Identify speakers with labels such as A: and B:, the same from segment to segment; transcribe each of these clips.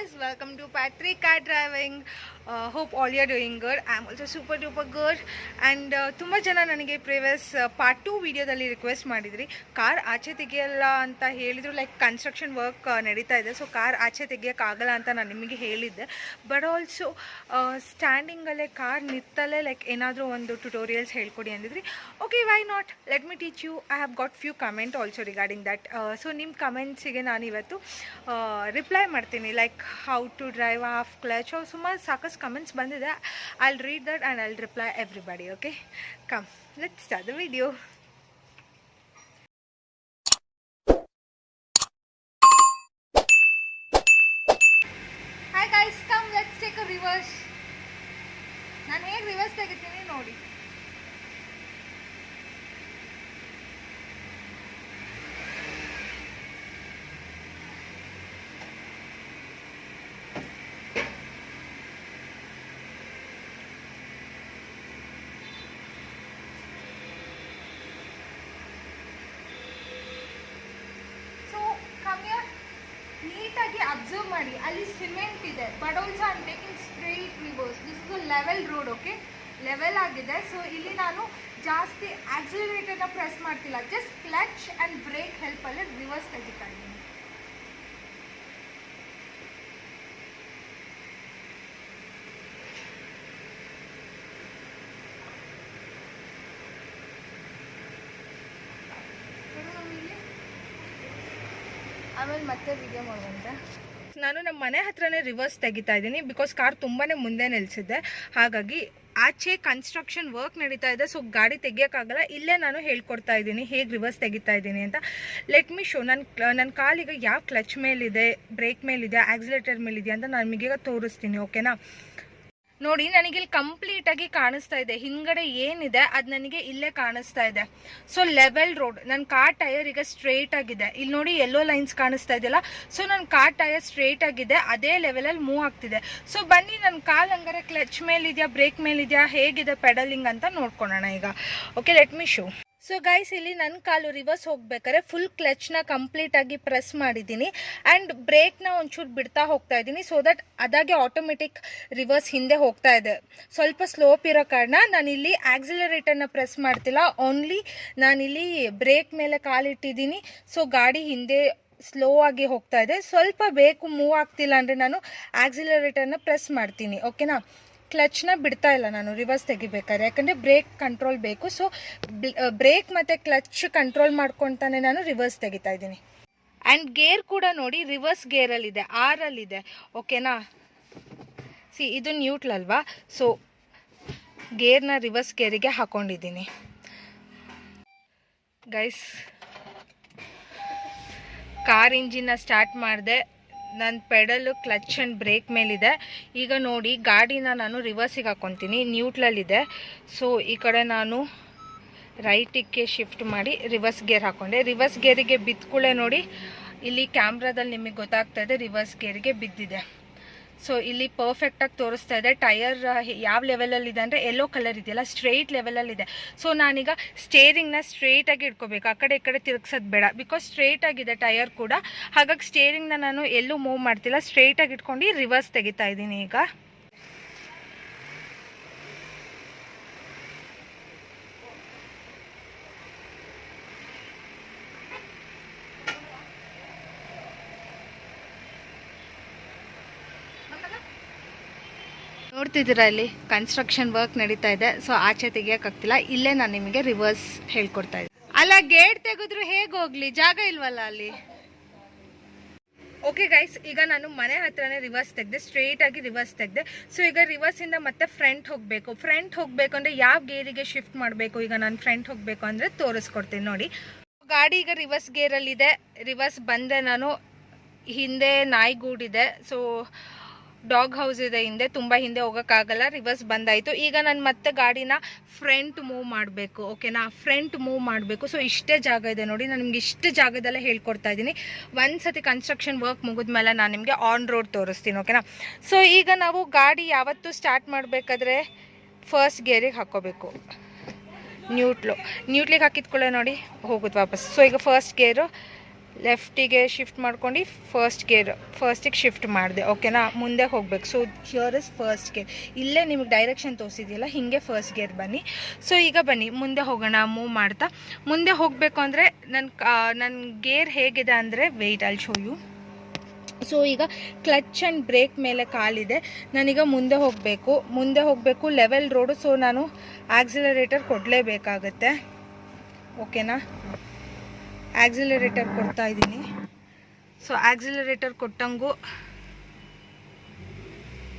A: guys, welcome to Patrick Car Driving. Hope all you are doing good. I am also super duper good. And ತುಂಬ ಜನ ನನಗೆ previous part 2 ವಿಡಿಯೋದಲ್ಲಿ request ಮಾಡಿದ್ರಿ car ಆಚೆ ತೆಗೆಯಲ್ಲ ಅಂತ ಹೇಳಿದ್ರು. ಲೈಕ್ ಕನ್ಸ್ಟ್ರಕ್ಷನ್ ವರ್ಕ್ ನಡೀತಾ ಇದೆ, ಸೊ ಕಾರ್ ಆಚೆ ತೆಗಿಯೋಕ್ಕಾಗಲ್ಲ ಅಂತ ನಾನು ನಿಮಗೆ ಹೇಳಿದ್ದೆ. ಬಟ್ ಆಲ್ಸೋ ಸ್ಟ್ಯಾಂಡಿಂಗಲ್ಲೇ ಕಾರ್ ನಿತ್ತಲ್ಲೇ ಲೈಕ್ ಏನಾದರೂ ಒಂದು ಟ್ಯುಟೋರಿಯಲ್ಸ್ ಹೇಳ್ಕೊಡಿ ಅಂದಿದ್ರಿ. Okay, why not, let me teach you. I have got few comment also regarding that. So ನಿಮ್ಮ ಕಮೆಂಟ್ಸಿಗೆ ನಾನು ಇವತ್ತು ರಿಪ್ಲೈ ಮಾಡ್ತೀನಿ. Like how to drive half clutch, ಸುಮಾರು ಸಾಕಷ್ಟು ಕಮೆಂಟ್ಸ್ ಬಂದಿದೆ. I'll read that and I'll reply everybody. Okay, come, let's start the video. Hi guys, come, let's take a reverse. ನಾನು ಹೇಗೆ ರಿವರ್ಸ್ ತೆಗಿತೀನಿ ನೋಡಿ. ನೀಟಾಗಿ ಅಬ್ಸರ್ವ್ ಮಾಡಿ, ಅಲ್ಲಿ ಸಿಮೆಂಟ್ ಇದೆ, but also I am taking straight reverse. This is a level road. Okay, level ಆಗಿದೆ. So ಇಲ್ಲಿ ನಾನು ಜಾಸ್ತಿ ಆಕ್ಸಿಲರೇಟರ್ನ ಪ್ರೆಸ್ ಮಾಡ್ತಿಲ್ಲ, ಜಸ್ಟ್ ಕ್ಲಚ್ ಆ್ಯಂಡ್ ಬ್ರೇಕ್ ಹೆಲ್ಪಲ್ಲೇ ರಿವರ್ಸ್ ತೆಗಿತಾ ಇದ್ದೀನಿ. ಆಮೇಲೆ ಮತ್ತೆ ವಿಡಿಯೋ ಮಾಡುವಂತೆ. ನಾನು ನಮ್ಮ ಮನೆ ಹತ್ರನೇ ರಿವರ್ಸ್ ತೆಗಿತಾ ಇದ್ದೀನಿ, ಬಿಕಾಸ್ ಕಾರ್ ತುಂಬಾ ಮುಂದೆ ನಿಲ್ಲಿಸಿದ್ದೆ. ಹಾಗಾಗಿ ಆಚೆ ಕನ್ಸ್ಟ್ರಕ್ಷನ್ ವರ್ಕ್ ನಡೀತಾ ಇದೆ, ಸೊ ಗಾಡಿ ತೆಗಿಯೋಕ್ಕಾಗಲ್ಲ. ಇಲ್ಲೇ ನಾನು ಹೇಳ್ಕೊಡ್ತಾ ಇದ್ದೀನಿ ಹೇಗೆ ರಿವರ್ಸ್ ತೆಗಿತಾ ಇದ್ದೀನಿ ಅಂತ. Let me show. ನನ್ನ ಕಾಲಿಗೆ ಯಾವ ಕ್ಲಚ್ ಮೇಲಿದೆ, ಬ್ರೇಕ್ ಮೇಲಿದೆ, ಆಕ್ಸಿಲೇಟರ್ ಮೇಲಿದೆ ಅಂತ ನಾನು ನಿಮಗೀಗ ತೋರಿಸ್ತೀನಿ. ಓಕೆನಾ, ನೋಡಿ, ನನಗಿಲ್ಲಿ ಕಂಪ್ಲೀಟಾಗಿ ಕಾಣಿಸ್ತಾ ಇದೆ. ಹಿಂದ್ಗಡೆ ಏನಿದೆ ಅದು ನನಗೆ ಇಲ್ಲೇ ಕಾಣಿಸ್ತಾ ಇದೆ. So level road. ನನ್ನ ಕಾರ್ ಟೈರ್ ಈಗ ಸ್ಟ್ರೇಟ್ ಆಗಿದೆ. ಇಲ್ಲಿ ನೋಡಿ, ಯೆಲ್ಲೋ ಲೈನ್ಸ್ ಕಾಣಿಸ್ತಾ ಇದೆಯಲ್ಲ, ಸೊ ನನ್ನ ಕಾರ್ ಟೈರ್ ಸ್ಟ್ರೇಟ್ ಆಗಿದೆ, ಅದೇ ಲೆವೆಲಲ್ಲಿ ಮೂವ್ ಆಗ್ತಿದೆ. ಸೊ ಬನ್ನಿ, ನನ್ನ ಕಾಲ್ ಹಂಗಾರೆ ಕ್ಲಚ್ ಮೇಲಿದೆಯಾ, ಬ್ರೇಕ್ ಮೇಲಿದೆಯಾ, ಹೇಗಿದೆ ಪೆಡಲಿಂಗ್ ಅಂತ ನೋಡ್ಕೊಳ್ಳೋಣ ಈಗ. Okay, let me show. So guys, ಇಲ್ಲಿ ನನ್ನ ಕಾಲು ರಿವರ್ಸ್ ಹೋಗ್ಬೇಕಾದ್ರೆ ಫುಲ್ ಕ್ಲಚ್ನ ಕಂಪ್ಲೀಟಾಗಿ ಪ್ರೆಸ್ ಮಾಡಿದ್ದೀನಿ ಆ್ಯಂಡ್ ಬ್ರೇಕ್ನ ಒಂಚೂರು ಬಿಡ್ತಾ ಹೋಗ್ತಾ ಇದ್ದೀನಿ, ಸೊ ದಟ್ ಅದಾಗೆ ಆಟೋಮೆಟಿಕ್ ರಿವರ್ಸ್ ಹಿಂದೆ ಹೋಗ್ತಾ ಇದೆ. ಸ್ವಲ್ಪ ಸ್ಲೋಪ್ ಇರೋ ಕಾರಣ ನಾನಿಲ್ಲಿ ಆಕ್ಸಿಲರೇಟರ್ನ ಪ್ರೆಸ್ ಮಾಡ್ತಿಲ್ಲ, ಓನ್ಲಿ ನಾನಿಲ್ಲಿ ಬ್ರೇಕ್ ಮೇಲೆ ಕಾಲಿಟ್ಟಿದ್ದೀನಿ. ಸೊ ಗಾಡಿ ಹಿಂದೆ ಸ್ಲೋ ಆಗಿ ಹೋಗ್ತಾ ಇದೆ. ಸ್ವಲ್ಪ ಬೇಕು ಮೂವ್ ಆಗ್ತಿಲ್ಲ ಅಂದರೆ ನಾನು ಆಕ್ಸಿಲರೇಟರ್ನ ಪ್ರೆಸ್ ಮಾಡ್ತೀನಿ. ಓಕೆನಾ, ಕ್ಲಚ್ನ ಬಿಡ್ತಾ ಇಲ್ಲ ನಾನು ರಿವರ್ಸ್ ತೆಗಿಬೇಕಾದ್ರೆ, ಯಾಕಂದರೆ ಬ್ರೇಕ್ ಕಂಟ್ರೋಲ್ ಬೇಕು. ಸೊ ಬ್ರೇಕ್ ಮತ್ತು ಕ್ಲಚ್ ಕಂಟ್ರೋಲ್ ಮಾಡ್ಕೊತಾನೆ ನಾನು ರಿವರ್ಸ್ ತೆಗಿತಾ ಇದ್ದೀನಿ. ಆ್ಯಂಡ್ ಗೇರ್ ಕೂಡ ನೋಡಿ, ರಿವರ್ಸ್ ಗೇರಲ್ಲಿದೆ, ಆರಲ್ಲಿದೆ. ಓಕೆನಾ, ಸಿ ಇದು ನ್ಯೂಟ್ರಲ್ ಅಲ್ವಾ, ಸೊ ಗೇರ್ನ ರಿವರ್ಸ್ ಗೇರಿಗೆ ಹಾಕೊಂಡಿದ್ದೀನಿ. ಗೈಸ್, ಕಾರ್ ಇಂಜಿನ್ನ ಸ್ಟಾರ್ಟ್ ಮಾಡಿದೆ, ನನ್ನ ಪೆಡಲು ಕ್ಲಚ್ ಆ್ಯಂಡ್ ಬ್ರೇಕ್ ಮೇಲಿದೆ. ಈಗ ನೋಡಿ, ಗಾಡಿನ ನಾನು ರಿವರ್ಸಿಗೆ ಹಾಕ್ಕೊತೀನಿ, ನ್ಯೂಟ್ರಲ್ಲಿದೆ. ಸೊ ಈ ಕಡೆ ನಾನು ರೈಟಿಗೆ ಶಿಫ್ಟ್ ಮಾಡಿ ರಿವರ್ಸ್ ಗೇರ್ ಹಾಕ್ಕೊಂಡೆ. ರಿವರ್ಸ್ ಗೇರಿಗೆ ಬಿದ್ದ ನೋಡಿ, ಇಲ್ಲಿ ಕ್ಯಾಮ್ರಾದಲ್ಲಿ ನಿಮಗೆ ಗೊತ್ತಾಗ್ತಾ ಇದೆ ರಿವರ್ಸ್ ಗೇರಿಗೆ ಬಿದ್ದಿದೆ. ಸೊ ಇಲ್ಲಿ ಪರ್ಫೆಕ್ಟಾಗಿ ತೋರಿಸ್ತಾ ಇದೆ. ಟೈರ್ ಯಾವ ಲೆವೆಲಲ್ಲಿದೆ ಅಂದರೆ ಯೆಲ್ಲೋ ಕಲರ್ ಇದೆಯಲ್ಲ, ಸ್ಟ್ರೈಟ್ ಲೆವೆಲಲ್ಲಿದೆ. ಸೊ ನಾನೀಗ ಸ್ಟೇರಿಂಗ್ನ ಸ್ಟ್ರೈಟಾಗಿ ಇಟ್ಕೋಬೇಕು, ಆ ಕಡೆ ಈ ಕಡೆ ತಿರುಗಿಸೋದು ಬೇಡ, ಬಿಕಾಸ್ ಸ್ಟ್ರೈಟ್ ಆಗಿದೆ ಟೈರ್ ಕೂಡ. ಹಾಗಾಗಿ ಸ್ಟೇರಿಂಗ್ನ ನಾನು ಎಲ್ಲೂ ಮೂವ್ ಮಾಡ್ತಿಲ್ಲ, ಸ್ಟ್ರೈಟಾಗಿ ಇಟ್ಕೊಂಡು ರಿವರ್ಸ್ ತೆಗಿತಾ ಇದ್ದೀನಿ ಈಗ. ನೋಡ್ತಿದ್ದೀರಾ, ಇಲ್ಲಿ ಕನ್ಸ್ಟ್ರಕ್ಷನ್ ವರ್ಕ್ ನಡೀತಾ ಇದೆ, ಸೊ ಆಚೆ ತೆಗಿಯೋಕ್ಕಾಗ್ತಿಲ್ಲ. ಇಲ್ಲೇ ನಾನು ನಿಮಗೆ ರಿವರ್ಸ್ ಹೇಳ್ಕೊಡ್ತಾ ಇದ್ದೆ. ಅಲ್ಲ, ಗೇಟ್ ತೆಗೆದ್ರು ಹೇಗೆ ಹೋಗ್ಲಿ, ಜಾಗ ಇಲ್ವಲ್ಲ ಅಲ್ಲಿ. ಓಕೆ ಗೈಸ್, ಈಗ ನಾನು ಮನೆ ಹತ್ರನೇ ರಿವರ್ಸ್ ತೆಗೆದೆ, ಸ್ಟ್ರೇಟಾಗಿ ರಿವರ್ಸ್ ತೆಗೆದೆ. ಸೊ ಈಗ ರಿವರ್ಸಿಂದ ಮತ್ತೆ ಫ್ರಂಟ್ ಹೋಗಬೇಕು. ಫ್ರಂಟ್ ಹೋಗಬೇಕು ಅಂದರೆ ಯಾವ ಗೇರಿಗೆ ಶಿಫ್ಟ್ ಮಾಡಬೇಕು, ಈಗ ನಾನು ಫ್ರಂಟ್ ಹೋಗಬೇಕು ಅಂದರೆ ತೋರಿಸ್ಕೊಡ್ತೀನಿ ನೋಡಿ. ಗಾಡಿ ಈಗ ರಿವರ್ಸ್ ಗೇರಲ್ಲಿದೆ. ರಿವರ್ಸ್ ಬಂದೆ ನಾನು, ಹಿಂದೆ ನಾಯಿಗೂಡಿದೆ, ಸೊ ಡಾಗ್ ಹೌಸ್ ಇದೆ ಹಿಂದೆ, ತುಂಬ ಹಿಂದೆ ಹೋಗೋಕ್ಕಾಗಲ್ಲ. ರಿವರ್ಸ್ ಬಂದಾಯಿತು. ಈಗ ನಾನು ಮತ್ತೆ ಗಾಡಿನ ಫ್ರಂಟ್ ಮೂವ್ ಮಾಡಬೇಕು. ಓಕೆನಾ, ಫ್ರಂಟ್ ಮೂವ್ ಮಾಡಬೇಕು. ಸೊ ಇಷ್ಟೇ ಜಾಗ ಇದೆ ನೋಡಿ, ನಾನು ನಿಮ್ಗೆ ಇಷ್ಟು ಜಾಗದಲ್ಲೇ ಹೇಳ್ಕೊಡ್ತಾ ಇದ್ದೀನಿ. ಒಂದು ಸತಿ ಕನ್ಸ್ಟ್ರಕ್ಷನ್ ವರ್ಕ್ ಮುಗಿದ್ಮೇಲೆ ನಾನು ನಿಮಗೆ ಆನ್ ರೋಡ್ ತೋರಿಸ್ತೀನಿ. ಓಕೆನಾ, ಸೊ ಈಗ ನಾವು ಗಾಡಿ ಯಾವತ್ತೂ ಸ್ಟಾರ್ಟ್ ಮಾಡಬೇಕಾದ್ರೆ ಫಸ್ಟ್ ಗೇರಿಗೆ ಹಾಕ್ಕೋಬೇಕು. ನ್ಯೂಟ್ಲಿಗೆ ಹಾಕಿದ್ಕೊಳ್ಳೆ ನೋಡಿ ಹೋಗುತ್ತೆ ವಾಪಸ್. ಸೊ ಈಗ ಫಸ್ಟ್ ಗೇರು ಲೆಫ್ಟಿಗೆ ಶಿಫ್ಟ್ ಮಾಡ್ಕೊಂಡು ಫಸ್ಟಿಗೆ ಶಿಫ್ಟ್ ಮಾಡಿದೆ. ಓಕೆನಾ, ಮುಂದೆ ಹೋಗ್ಬೇಕು. So here is first gear. ಇಲ್ಲೇ ನಿಮಗೆ ಡೈರೆಕ್ಷನ್ ತೋರಿಸಿದೆಯಲ್ಲ, ಹೀಗೆ ಫಸ್ಟ್ ಗೇರ್ ಬನ್ನಿ. ಸೊ ಈಗ ಬನ್ನಿ ಮುಂದೆ ಹೋಗೋಣ. ಮೂವ್ ಮಾಡ್ತಾ ಮುಂದೆ ಹೋಗಬೇಕು ಅಂದರೆ ನನ್ನ ಗೇರ್ ಹೇಗಿದೆ ಅಂದರೆ, wait I'll show you. So ಈಗ ಕ್ಲಚ್ ಆ್ಯಂಡ್ ಬ್ರೇಕ್ ಮೇಲೆ ಕಾಲಿದೆ. ನಾನೀಗ ಮುಂದೆ ಹೋಗಬೇಕು ಲೆವೆಲ್ ರೋಡು. ಸೊ ನಾನು ಆಕ್ಸಿಲರೇಟರ್ ಕೊಡಲೇಬೇಕಾಗತ್ತೆ. ಓಕೆನಾ, ಆಕ್ಸಿಲರೇಟರ್ ಕೊಡ್ತಾ ಇದ್ದೀನಿ. ಸೊ ಆಕ್ಸಿಲರೇಟರ್ ಕೊಟ್ಟಂಗೂ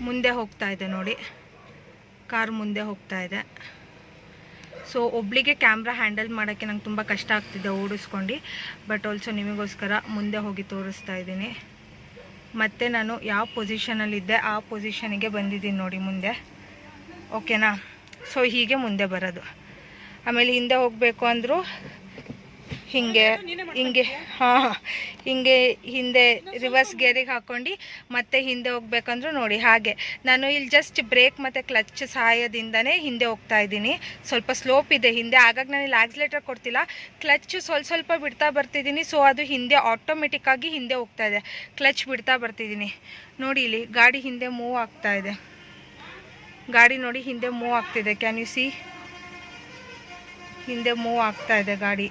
A: ಮುಂದೆ ಹೋಗ್ತಾ ಇದೆ ನೋಡಿ, ಕಾರ್ ಮುಂದೆ ಹೋಗ್ತಾ ಇದೆ. ಸೊ ಒಬ್ಳಿಗೆ ಕ್ಯಾಮ್ರಾ ಹ್ಯಾಂಡಲ್ ಮಾಡೋಕ್ಕೆ ನಂಗೆ ತುಂಬ ಕಷ್ಟ ಆಗ್ತಿದೆ ಓಡಿಸ್ಕೊಂಡು. ಬಟ್ ಆಲ್ಸೋ ನಿಮಗೋಸ್ಕರ ಮುಂದೆ ಹೋಗಿ ತೋರಿಸ್ತಾ ಇದ್ದೀನಿ. ಮತ್ತು ನಾನು ಯಾವ ಪೊಸಿಷನಲ್ಲಿದ್ದೆ ಆ ಪೊಸಿಷನಿಗೆ ಬಂದಿದ್ದೀನಿ ನೋಡಿ ಮುಂದೆ. ಓಕೆನಾ, ಸೊ ಹೀಗೆ ಮುಂದೆ ಬರೋದು. ಆಮೇಲೆ ಹಿಂದೆ ಹೋಗಬೇಕು ಅಂದರೂ ಹಿಂಗೆ ಹಿಂದೆ ರಿವರ್ಸ್ ಗೇರಿಗೆ ಹಾಕ್ಕೊಂಡು ಮತ್ತೆ ಹಿಂದೆ ಹೋಗ್ಬೇಕಂದ್ರೂ ನೋಡಿ ಹಾಗೆ. ನಾನು ಇಲ್ಲಿ ಜಸ್ಟ್ ಬ್ರೇಕ್ ಮತ್ತು ಕ್ಲಚ್ ಸಹಾಯದಿಂದನೇ ಹಿಂದೆ ಹೋಗ್ತಾ ಇದ್ದೀನಿ. ಸ್ವಲ್ಪ ಸ್ಲೋಪ್ ಇದೆ ಹಿಂದೆ, ಹಾಗಾಗಿ ನಾನು ಇಲ್ಲಿ ಆಕ್ಸಿಲೇಟರ್ ಕೊಡ್ತಿಲ್ಲ, ಕ್ಲಚ್ ಸ್ವಲ್ಪ ಬಿಡ್ತಾ ಬರ್ತಿದ್ದೀನಿ. ಸೊ ಅದು ಹಿಂದೆ ಆಟೋಮೆಟಿಕ್ಕಾಗಿ ಹಿಂದೆ ಹೋಗ್ತಾ ಇದೆ. ಕ್ಲಚ್ ಬಿಡ್ತಾ ಬರ್ತಿದ್ದೀನಿ ನೋಡಿ. ಇಲ್ಲಿ ಗಾಡಿ ಹಿಂದೆ ಮೂವ್ ಆಗ್ತಾ ಇದೆ. ಗಾಡಿ ನೋಡಿ ಹಿಂದೆ ಮೂವ್ ಆಗ್ತಿದೆ. Can U C? ಹಿಂದೆ ಮೂವ್ ಆಗ್ತಾ ಇದೆ ಗಾಡಿ.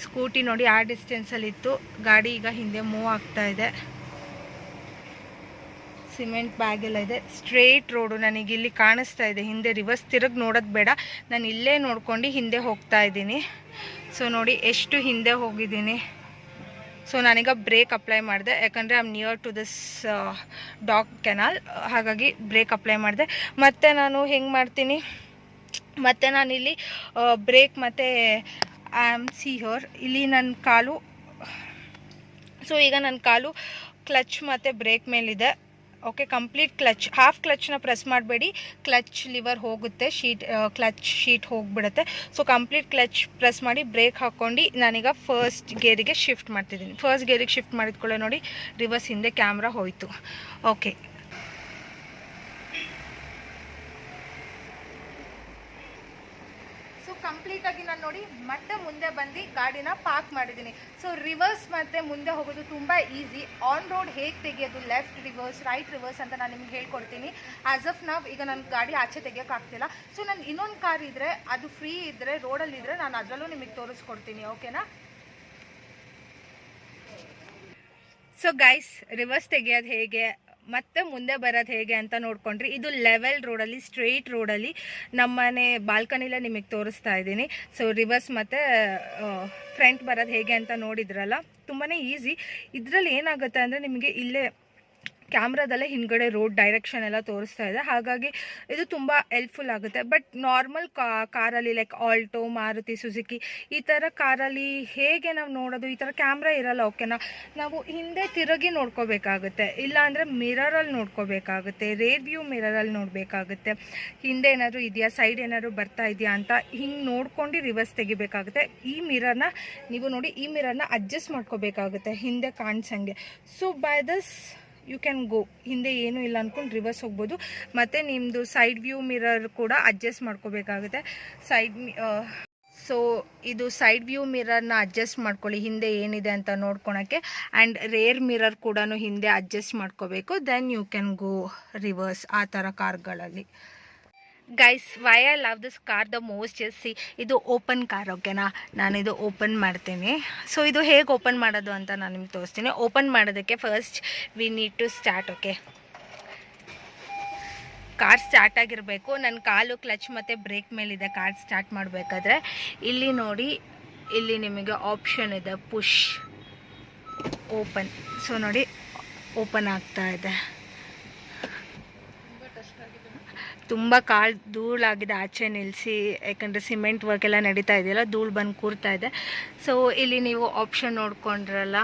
A: ಸ್ಕೂಟಿ ನೋಡಿ ಆ ಡಿಸ್ಟೆನ್ಸಲ್ಲಿತ್ತು, ಗಾಡಿ ಈಗ ಹಿಂದೆ ಮೂವ್ ಆಗ್ತಾ ಇದೆ. ಸಿಮೆಂಟ್ ಬ್ಯಾಗ್ ಎಲ್ಲ ಇದೆ. ಸ್ಟ್ರೇಟ್ ರೋಡು ನನಗೆ ಇಲ್ಲಿ ಕಾಣಿಸ್ತಾ ಇದೆ. ಹಿಂದೆ ರಿವರ್ಸ್ ತಿರುಗಿ ನೋಡೋದು ಬೇಡ, ನಾನು ಇಲ್ಲೇ ನೋಡ್ಕೊಂಡು ಹಿಂದೆ ಹೋಗ್ತಾ ಇದ್ದೀನಿ. ಸೊ ನೋಡಿ ಎಷ್ಟು ಹಿಂದೆ ಹೋಗಿದ್ದೀನಿ. ಸೊ ನಾನೀಗ ಬ್ರೇಕ್ ಅಪ್ಲೈ ಮಾಡಿದೆ, ಯಾಕಂದರೆ I am near to this dog canal, ಹಾಗಾಗಿ ಬ್ರೇಕ್ ಅಪ್ಲೈ ಮಾಡಿದೆ. ಮತ್ತು ನಾನು ಹೆಂಗೆ ಮಾಡ್ತೀನಿ, ಮತ್ತು ನಾನಿಲ್ಲಿ ಬ್ರೇಕ್ ಮತ್ತು ಐ ಆಮ್ ಸಿ ಹಿಯರ್ ಇಲ್ಲಿ ನನ್ನ ಕಾಲು. ಸೊ ಈಗ ನನ್ನ ಕಾಲು ಕ್ಲಚ್ ಮತ್ತು ಬ್ರೇಕ್ ಮೇಲಿದೆ. ಓಕೆ, ಕಂಪ್ಲೀಟ್ ಕ್ಲಚ್, ಹಾಫ್ ಕ್ಲಚ್ನ ಪ್ರೆಸ್ ಮಾಡಬೇಡಿ, ಕ್ಲಚ್ ಲಿವರ್ ಹೋಗುತ್ತೆ, ಕ್ಲಚ್ ಶೀಟ್ ಹೋಗಿಬಿಡುತ್ತೆ. ಸೊ ಕಂಪ್ಲೀಟ್ ಕ್ಲಚ್ ಪ್ರೆಸ್ ಮಾಡಿ ಬ್ರೇಕ್ ಹಾಕ್ಕೊಂಡು ನಾನೀಗ ಫಸ್ಟ್ ಗೇರಿಗೆ ಶಿಫ್ಟ್ ಮಾಡ್ತಿದ್ದೀನಿ. ಫಸ್ಟ್ ಗೇರಿಗೆ ಶಿಫ್ಟ್ ಮಾಡಿದ್ಕೊಳ್ಳೆ ನೋಡಿ ರಿವರ್ಸ್ ಹಿಂದೆ ಕ್ಯಾಮ್ರಾ ಹೋಯಿತು. ಓಕೆ, ಕಂಪ್ಲೀಟಾಗಿ ನಾನು ನೋಡಿ ಮತ್ತೆ ಮುಂದೆ ಬಂದು ಗಾಡಿನ ಪಾರ್ಕ್ ಮಾಡಿದ್ದೀನಿ. ಸೊ ರಿವರ್ಸ್ ಮತ್ತು ಮುಂದೆ ಹೋಗೋದು ತುಂಬ ಈಸಿ. ಆನ್ ರೋಡ್ ಹೇಗೆ ತೆಗೆಯೋದು, ಲೆಫ್ಟ್ ರಿವರ್ಸ್, ರೈಟ್ ರಿವರ್ಸ್ ಅಂತ ನಾನು ನಿಮ್ಗೆ ಹೇಳ್ಕೊಡ್ತೀನಿ. ಆ್ಯಸ್ ಆಫ್ ನಾವು ಈಗ ನನ್ನ ಗಾಡಿ ಆಚೆ ತೆಗಿಯೋಕ್ಕಾಗ್ತಿಲ್ಲ. ಸೊ ನಾನು ಇನ್ನೊಂದು ಕಾರ್ ಇದ್ದರೆ, ಅದು ಫ್ರೀ ಇದ್ದರೆ, ರೋಡಲ್ಲಿದ್ದರೆ ನಾನು ಅದರಲ್ಲೂ ನಿಮಗೆ ತೋರಿಸ್ಕೊಡ್ತೀನಿ. ಓಕೆನಾ? ಸೊ ಗೈಸ್, ರಿವರ್ಸ್ ತೆಗೆಯೋದು ಹೇಗೆ ಮತ್ತೆ ಮುಂದೆ ಬರೋದು ಹೇಗೆ ಅಂತ ನೋಡ್ಕೊಂಡ್ರಿ. ಇದು ಲೆವೆಲ್ ರೋಡಲ್ಲಿ, ಸ್ಟ್ರೇಟ್ ರೋಡಲ್ಲಿ ನಮ್ಮನೆ ಬಾಲ್ಕನಿಲೇ ನಿಮಗೆ ತೋರಿಸ್ತಾ ಇದ್ದೀನಿ. ಸೊ ರಿವರ್ಸ್ ಮತ್ತು ಫ್ರಂಟ್ ಬರೋದು ಹೇಗೆ ಅಂತ ನೋಡಿದ್ರಲ್ಲ, ತುಂಬಾ ಈಸಿ. ಇದರಲ್ಲಿ ಏನಾಗುತ್ತೆ ಅಂದರೆ ನಿಮಗೆ ಇಲ್ಲೇ ಕ್ಯಾಮ್ರಾದಲ್ಲೇ ಹಿಂದ್ಗಡೆ ರೋಡ್ ಡೈರೆಕ್ಷನ್ ಎಲ್ಲ ತೋರಿಸ್ತಾ ಇದೆ, ಹಾಗಾಗಿ ಇದು ತುಂಬ ಹೆಲ್ಪ್ಫುಲ್ ಆಗುತ್ತೆ. ಬಟ್ ನಾರ್ಮಲ್ ಕಾರಲ್ಲಿ ಲೈಕ್ ಆಲ್ಟೋ, ಮಾರುತಿ ಸುಜುಕಿ ಈ ಥರ ಕಾರಲ್ಲಿ ಹೇಗೆ ನಾವು ನೋಡೋದು, ಈ ಥರ ಕ್ಯಾಮ್ರಾ ಇರಲ್ಲ. ಓಕೆನಾ, ನಾವು ಹಿಂದೆ ತಿರುಗಿ ನೋಡ್ಕೋಬೇಕಾಗುತ್ತೆ, ಇಲ್ಲಾಂದರೆ ಮಿರರಲ್ಲಿ ನೋಡ್ಕೋಬೇಕಾಗುತ್ತೆ, ರೇರ್ ವ್ಯೂ ಮಿರರಲ್ಲಿ ನೋಡಬೇಕಾಗುತ್ತೆ. ಹಿಂದೆ ಏನಾದರೂ ಇದೆಯಾ, ಸೈಡ್ ಏನಾದರೂ ಬರ್ತಾ ಇದೆಯಾ ಅಂತ ಹಿಂಗೆ ನೋಡ್ಕೊಂಡು ರಿವರ್ಸ್ ತೆಗಿಬೇಕಾಗುತ್ತೆ. ಈ ಮಿರರ್ನ ನೀವು ನೋಡಿ, ಈ ಮಿರರ್ನ ಅಡ್ಜಸ್ಟ್ ಮಾಡ್ಕೋಬೇಕಾಗುತ್ತೆ ಹಿಂದೆ ಕಾಣಿಸಂಗೆ. So by this you can go. ಹಿಂದೆ ಏನೂ ಇಲ್ಲ ಅಂದ್ಕೊಂಡು ರಿವರ್ಸ್ ಹೋಗ್ಬೋದು. ಮತ್ತು ನಿಮ್ಮದು ಸೈಡ್ ವ್ಯೂ ಮಿರರ್ ಕೂಡ ಅಡ್ಜಸ್ಟ್ ಮಾಡ್ಕೋಬೇಕಾಗುತ್ತೆ. ಸೊ ಇದು ಸೈಡ್ ವ್ಯೂ ಮಿರರ್ನ ಅಡ್ಜಸ್ಟ್ ಮಾಡ್ಕೊಳ್ಳಿ ಹಿಂದೆ ಏನಿದೆ ಅಂತ ನೋಡ್ಕೊಳಕ್ಕೆ. ಆ್ಯಂಡ್ ರೇರ್ ಮಿರರ್ ಕೂಡ ಹಿಂದೆ ಅಡ್ಜಸ್ಟ್ ಮಾಡ್ಕೋಬೇಕು. Then you can go reverse ಆ ಥರ ಕಾರ್ಗಳಲ್ಲಿ. Guys, why I love this car the most is, see ಇದು ಓಪನ್ ಕಾರ್. ಓಕೆನಾ, ನಾನಿದು ಓಪನ್ ಮಾಡ್ತೀನಿ. ಸೊ ಇದು ಹೇಗೆ ಓಪನ್ ಮಾಡೋದು ಅಂತ ನಾನು ನಿಮ್ಗೆ ತೋರಿಸ್ತೀನಿ. ಓಪನ್ ಮಾಡೋದಕ್ಕೆ first we need to start. Okay, car start ಆಗಿರಬೇಕು. ನನ್ನ ಕಾಲು ಕ್ಲಚ್ ಮತ್ತು ಬ್ರೇಕ್ ಮೇಲಿದೆ ಕಾರ್ ಸ್ಟಾರ್ಟ್ ಮಾಡಬೇಕಾದ್ರೆ. ಇಲ್ಲಿ ನೋಡಿ, ಇಲ್ಲಿ ನಿಮಗೆ ಆಪ್ಷನ್ ಇದೆ ಪುಷ್, ಓಪನ್. ಸೊ ನೋಡಿ ಓಪನ್ ಆಗ್ತಾ ಇದೆ. ತುಂಬ ಕಾಲು ಧೂಳಾಗಿದೆ, ಆಚೆ ನಿಲ್ಲಿಸಿ, ಯಾಕಂದರೆ ಸಿಮೆಂಟ್ ವರ್ಕ್ ಎಲ್ಲ ನಡೀತಾ ಇದೆಯಲ್ಲ, ಧೂಳು ಬಂದು ಕೂರ್ತಾ ಇದೆ. ಸೊ ಇಲ್ಲಿ ನೀವು ಆಪ್ಷನ್ ನೋಡ್ಕೊಂಡ್ರಲ್ಲ,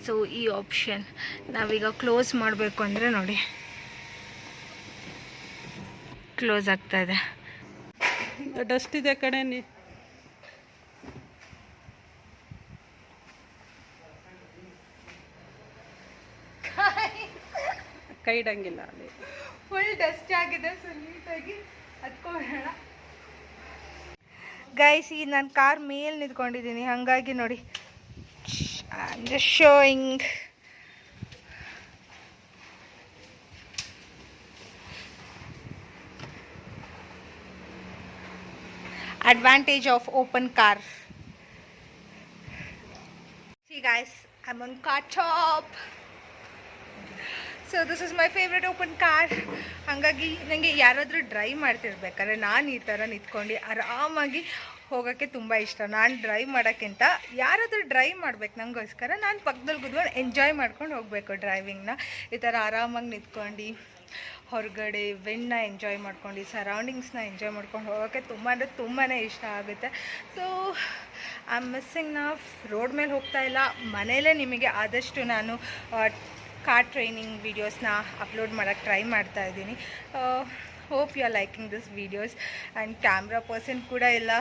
A: ಸೊ ಈ ಆಪ್ಷನ್ ನಾವೀಗ ಕ್ಲೋಸ್ ಮಾಡಬೇಕು ಅಂದರೆ ನೋಡಿ ಕ್ಲೋಸ್ ಆಗ್ತಾ ಇದೆ.
B: ಡಸ್ಟ್ ಇದೆ ಕಡೆ, ಕೈ ಇಡಂಗಿಲ್ಲ, ಅಲ್ಲಿ ಫುಲ್ ಡಸ್ಟ್ ಆಗಿದೆ. ಸೊ ನೀಟಾಗಿ ಹತ್ಕೊಳ್ಳೋಣ.
A: ಗೈಸ್ ಈಗ ನಾನು ಕಾರ್ ಮೇಲೆ ನಿಂತ್ಕೊಂಡಿದ್ದೀನಿ, ಹಾಗಾಗಿ ನೋಡಿ I am just showing. Advantage of open car. See guys, I'm on car top. So this is my favorite open car. ಹಾಗಾಗಿ ನನಗೆ ಯಾರಾದರೂ ಡ್ರೈವ್ ಮಾಡ್ತಿರ್ಬೇಕಾದ್ರೆ ನಾನು ಈ ಥರ ನಿಂತ್ಕೊಂಡು ಆರಾಮಾಗಿ ಹೋಗೋಕ್ಕೆ ತುಂಬ ಇಷ್ಟ. ನಾನು ಡ್ರೈವ್ ಮಾಡೋಕ್ಕಿಂತ ಯಾರಾದರೂ ಡ್ರೈವ್ ಮಾಡ್ಬೇಕು ನನಗೋಸ್ಕರ, ನಾನು ಪಕ್ಕದಲ್ಲಿ ಕೂತ್ಕೊಂಡು ಎಂಜಾಯ್ ಮಾಡ್ಕೊಂಡು ಹೋಗಬೇಕು ಡ್ರೈವಿಂಗ್ನ. ಈ ಥರ ಆರಾಮಾಗಿ ನಿಂತ್ಕೊಂಡು ಹೊರಗಡೆ ವಿಂಡ್ನ ಎಂಜಾಯ್ ಮಾಡ್ಕೊಂಡು ಸರೌಂಡಿಂಗ್ಸ್ನ ಎಂಜಾಯ್ ಮಾಡ್ಕೊಂಡು ಹೋಗೋಕ್ಕೆ ತುಂಬ ಅಂದರೆ ತುಂಬಾ ಇಷ್ಟ ಆಗುತ್ತೆ. ಸೊ ಐ ಆಮ್ ಮಿಸ್ಸಿಂಗ್ ನಾ ರೋಡ್ ಮೇಲೆ ಹೋಗ್ತಾ ಇಲ್ಲ, ಮನೇಲೇ ನಿಮಗೆ ಆದಷ್ಟು ನಾನು ಕಾರ್ ಟ್ರೈನಿಂಗ್ ವೀಡಿಯೋಸ್ನ ಅಪ್ಲೋಡ್ ಮಾಡೋಕ್ಕೆ ಟ್ರೈ ಮಾಡ್ತಾ ಇದ್ದೀನಿ. Hope you are liking this videos. And camera person ಕೂಡ ಇಲ್ಲ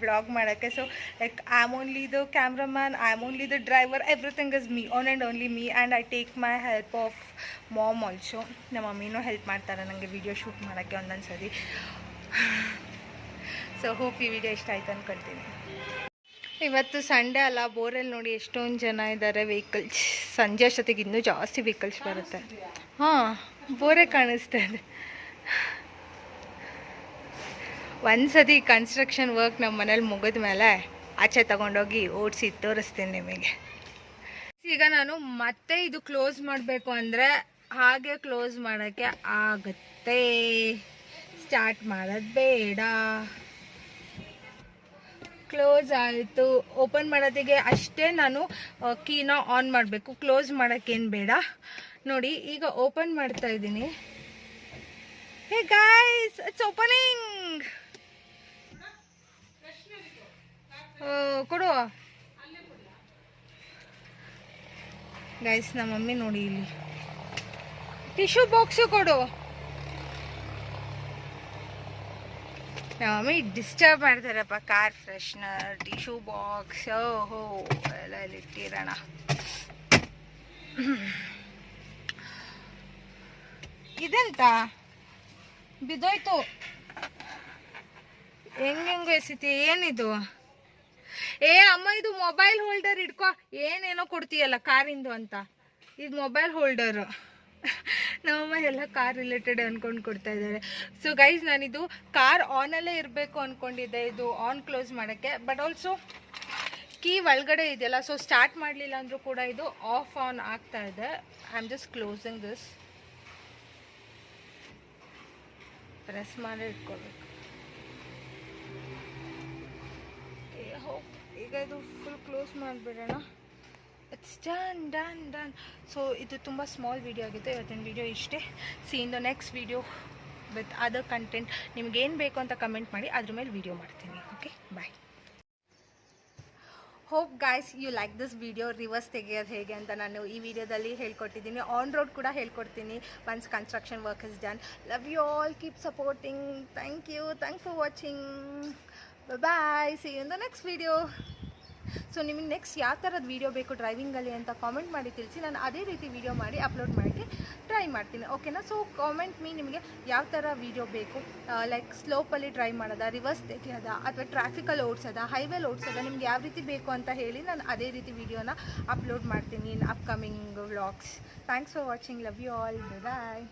A: ವ್ಲಾಗ್ ಮಾಡೋಕ್ಕೆ. So like I am only the cameraman, I am only the driver, everything is me, one and only me. And I take my help of mom also. ನಮ್ಮ ಮಮ್ಮಿನೂ help ಮಾಡ್ತಾರೆ ನನಗೆ video shoot ಮಾಡೋಕ್ಕೆ ಒಂದೊಂದು ಸರಿ. So hope ಈ video ಇಷ್ಟ ಆಯ್ತು ಅಂದ್ಕೊಳ್ತೀನಿ. ಇವತ್ತು ಸಂಡೇ ಅಲ್ಲ, ಬೋರಲ್ಲಿ ನೋಡಿ ಎಷ್ಟೊಂದು ಜನ ಇದ್ದಾರೆ. ವೆಹಿಕಲ್ಸ್ ಸಂಜೆ ಅಷ್ಟೊತ್ತಿಗೆ ಇನ್ನೂ ಜಾಸ್ತಿ ವೆಹಿಕಲ್ಸ್ ಬರುತ್ತೆ. ಹಾಂ, ಬೋರೇ ಕಾಣಿಸ್ತಾ ಇದೆ. ಒಂದ್ಸತಿ ಕನ್ಸ್ಟ್ರಕ್ಷನ್ ವರ್ಕ್ ನಮ್ಮ ಮನೇಲಿ ಮುಗಿದ ಮೇಲೆ ಆಚೆ ತಗೊಂಡೋಗಿ ಓಡಿಸಿ ತೋರಿಸ್ತೀನಿ ನಿಮಗೆ. ಈಗ ನಾನು ಮತ್ತೆ ಇದು ಕ್ಲೋಸ್ ಮಾಡಬೇಕು ಅಂದರೆ ಹಾಗೆ ಕ್ಲೋಸ್ ಮಾಡೋಕ್ಕೆ ಆಗುತ್ತೆ, ಸ್ಟಾರ್ಟ್ ಮಾಡೋದು ಬೇಡ. ಕ್ಲೋಸ್ ಆಯಿತು. ಓಪನ್ ಮಾಡೋದಿಗೆ ಅಷ್ಟೇ ನಾನು ಕೀನ ಆನ್ ಮಾಡಬೇಕು, ಕ್ಲೋಸ್ ಮಾಡೋಕ್ಕೇನು ಬೇಡ. ನೋಡಿ ಈಗ ಓಪನ್ ಮಾಡ್ತಾ ಇದ್ದೀನಿ. Hey guys, it's opening. ಕೊಡು ಗೈಸ್. ನಮ್ಮ ಮಮ್ಮಿ ನೋಡಿ ಇಲ್ಲಿ ಟಿಶ್ಯೂ ಬಾಕ್ಸು ಕೊಡು. ನಮ್ಮ ಮಮ್ಮಿ ಡಿಸ್ಟರ್ಬ್ ಮಾಡ್ತಾರಪ್ಪ. ಕಾರ್ ಫ್ರೆಶ್ನರ್, ಟಿಶ್ಯೂ ಬಾಕ್ಸ್, ಓಹೋ ಎಲ್ಲ ಇಲ್ಲಿ ಇಟ್ಟಿರೋಣ. ಇದೆಂತ ಬಿದ್ದೋಯ್ತು, ಹೆಂಗೆಂಗೋ ಎಸಿತಿ. ಏನಿದು? ಏ ಅಮ್ಮ, ಇದು ಮೊಬೈಲ್ ಹೋಲ್ಡರ್. ಇಟ್ಕೋ, ಏನೇನೋ ಕೊಡ್ತೀಯಲ್ಲ ಕಾರಿಂದು ಅಂತ. ಇದು ಮೊಬೈಲ್ ಹೋಲ್ಡರು. ನಮ್ಮಮ್ಮ ಎಲ್ಲ ಕಾರ್ ರಿಲೇಟೆಡ್ ಅಂದ್ಕೊಂಡು ಕೊಡ್ತಾ ಇದ್ದಾರೆ. ಸೊ ಗೈಸ್, ನಾನಿದು ಕಾರ್ ಆನಲ್ಲೇ ಇರಬೇಕು ಅಂದ್ಕೊಂಡಿದ್ದೆ ಇದು ಆನ್ ಕ್ಲೋಸ್ ಮಾಡೋಕ್ಕೆ. ಬಟ್ ಆಲ್ಸೋ ಕೀ ಒಳಗಡೆ ಇದೆಯಲ್ಲ, ಸೊ ಸ್ಟಾರ್ಟ್ ಮಾಡಲಿಲ್ಲ ಅಂದರೂ ಕೂಡ ಇದು ಆಫ್ ಆನ್ ಆಗ್ತಾ ಇದೆ. I am just closing this. Press ಮಾಡಿ ಇಟ್ಕೋಬೇಕು. ಈಗ ಇದು ಫುಲ್ ಕ್ಲೋಸ್ ಮಾಡಿಬಿಡೋಣ. It's done done done. So ಇದು ತುಂಬ ಸ್ಮಾಲ್ ವಿಡಿಯೋ ಆಗಿತ್ತು ಇವತ್ತಿನ ವಿಡಿಯೋ ಇಷ್ಟೇ. See in the next video with other content. ನಿಮ್ಗೇನು ಬೇಕು ಅಂತ ಕಮೆಂಟ್ ಮಾಡಿ, ಅದ್ರ ಮೇಲೆ ವಿಡಿಯೋ ಮಾಡ್ತೀನಿ. Okay, bye. Hope guys you like this video. Reverse ತೆಗೆಯೋದು ಹೇಗೆ ಅಂತ ನಾನು ಈ ವಿಡಿಯೋದಲ್ಲಿ ಹೇಳ್ಕೊಟ್ಟಿದ್ದೀನಿ. ಆನ್ ರೋಡ್ ಕೂಡ ಹೇಳ್ಕೊಡ್ತೀನಿ once construction work is done. Love you all, keep supporting. Thank you, thanks for watching. Bye, see you in the next video. So ನಿಮಗೆ next ಯಾವ ಥರದ ವೀಡಿಯೋ ಬೇಕು ಡ್ರೈವಿಂಗಲ್ಲಿ ಅಂತ ಕಾಮೆಂಟ್ ಮಾಡಿ ತಿಳಿಸಿ. ನಾನು ಅದೇ ರೀತಿ ವೀಡಿಯೋ ಮಾಡಿ ಅಪ್ಲೋಡ್ ಮಾಡೋಕ್ಕೆ ಟ್ರೈ ಮಾಡ್ತೀನಿ. ಓಕೆನಾ? ಸೊ ಕಾಮೆಂಟ್ ಮೀ, ನಿಮಗೆ ಯಾವ ಥರ ವೀಡಿಯೋ ಬೇಕು. ಲೈಕ್ ಸ್ಲೋಪಲ್ಲಿ ಡ್ರೈವ್ ಮಾಡೋದಾ, ರಿವರ್ಸ್ ತೆಗೆಯೋದಾ, ಅಥವಾ ಟ್ರಾಫಿಕಲ್ಲಿ ಓಡಿಸೋದಾ, ಹೈವೇಲಿ ಓಡಿಸೋದಾ, ನಿಮ್ಗೆ ಯಾವ ರೀತಿ ಬೇಕು ಅಂತ ಹೇಳಿ ನಾನು ಅದೇ ರೀತಿ ವೀಡಿಯೋನ ಅಪ್ಲೋಡ್ ಮಾಡ್ತೀನಿ in upcoming vlogs. Thanks for watching. Love you all. Bye.